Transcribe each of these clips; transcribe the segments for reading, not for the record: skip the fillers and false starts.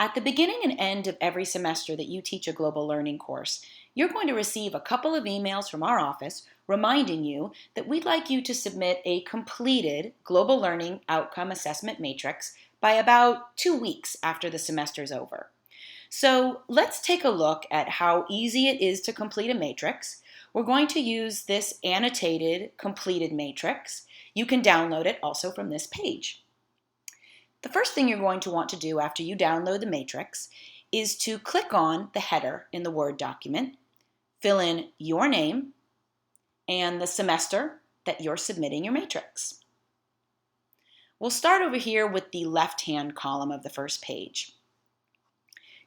At the beginning and end of every semester that you teach a global learning course, you're going to receive a couple of emails from our office reminding you that we'd like you to submit a completed global learning outcome assessment matrix by about 2 weeks after the semester's over. So let's take a look at how easy it is to complete a matrix. We're going to use this annotated completed matrix. You can download it also from this page. The first thing you're going to want to do after you download the matrix is to click on the header in the Word document, fill in your name and the semester that you're submitting your matrix. We'll start over here with the left-hand column of the first page.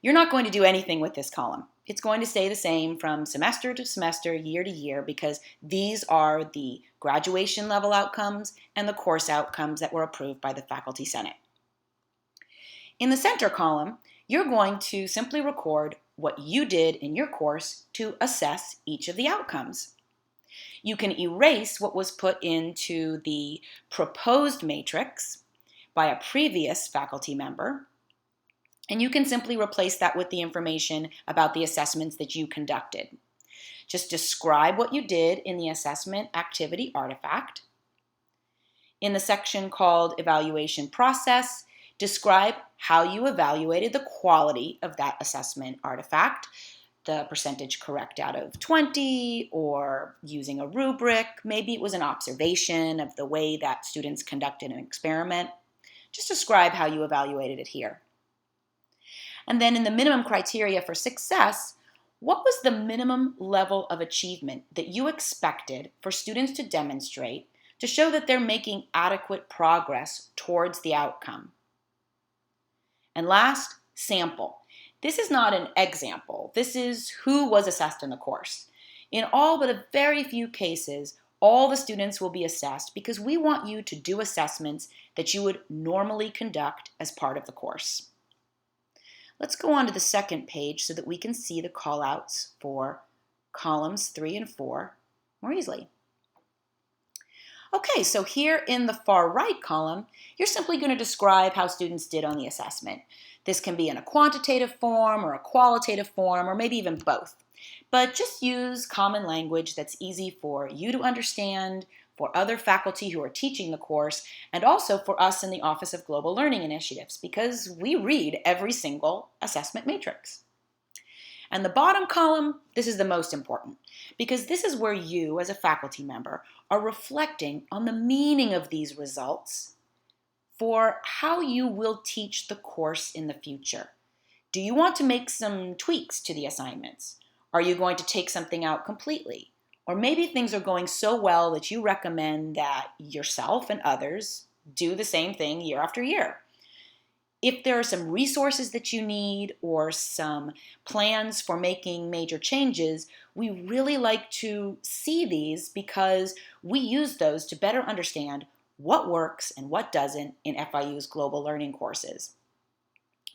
You're not going to do anything with this column. It's going to stay the same from semester to semester, year to year, because these are the graduation level outcomes and the course outcomes that were approved by the Faculty Senate. In the center column, you're going to simply record what you did in your course to assess each of the outcomes. You can erase what was put into the proposed matrix by a previous faculty member, and you can simply replace that with the information about the assessments that you conducted. Just describe what you did in the assessment activity artifact. In the section called Evaluation Process, describe how you evaluated the quality of that assessment artifact, the percentage correct out of 20, or using a rubric. Maybe it was an observation of the way that students conducted an experiment. Just describe how you evaluated it here. And then in the minimum criteria for success, what was the minimum level of achievement that you expected for students to demonstrate to show that they're making adequate progress towards the outcome? And last, sample. This is not an example. This is who was assessed in the course. In all but a very few cases, all the students will be assessed because we want you to do assessments that you would normally conduct as part of the course. Let's go on to the second page so that we can see the callouts for columns 3 and 4 more easily. Okay, so here in the far right column, you're simply going to describe how students did on the assessment. This can be in a quantitative form or a qualitative form or maybe even both. But just use common language that's easy for you to understand, for other faculty who are teaching the course, and also for us in the Office of Global Learning Initiatives, because we read every single assessment matrix. And the bottom column, this is the most important, because this is where you, as a faculty member, are reflecting on the meaning of these results for how you will teach the course in the future. Do you want to make some tweaks to the assignments? Are you going to take something out completely? Or maybe things are going so well that you recommend that yourself and others do the same thing year after year. If there are some resources that you need or some plans for making major changes, we really like to see these because we use those to better understand what works and what doesn't in FIU's global learning courses.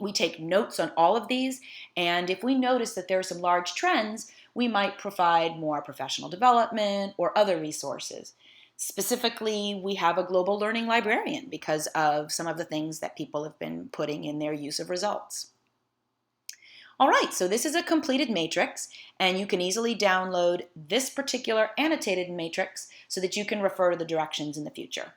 We take notes on all of these, and if we notice that there are some large trends, we might provide more professional development or other resources. Specifically, we have a global learning librarian because of some of the things that people have been putting in their use of results. All right, so this is a completed matrix, and you can easily download this particular annotated matrix so that you can refer to the directions in the future.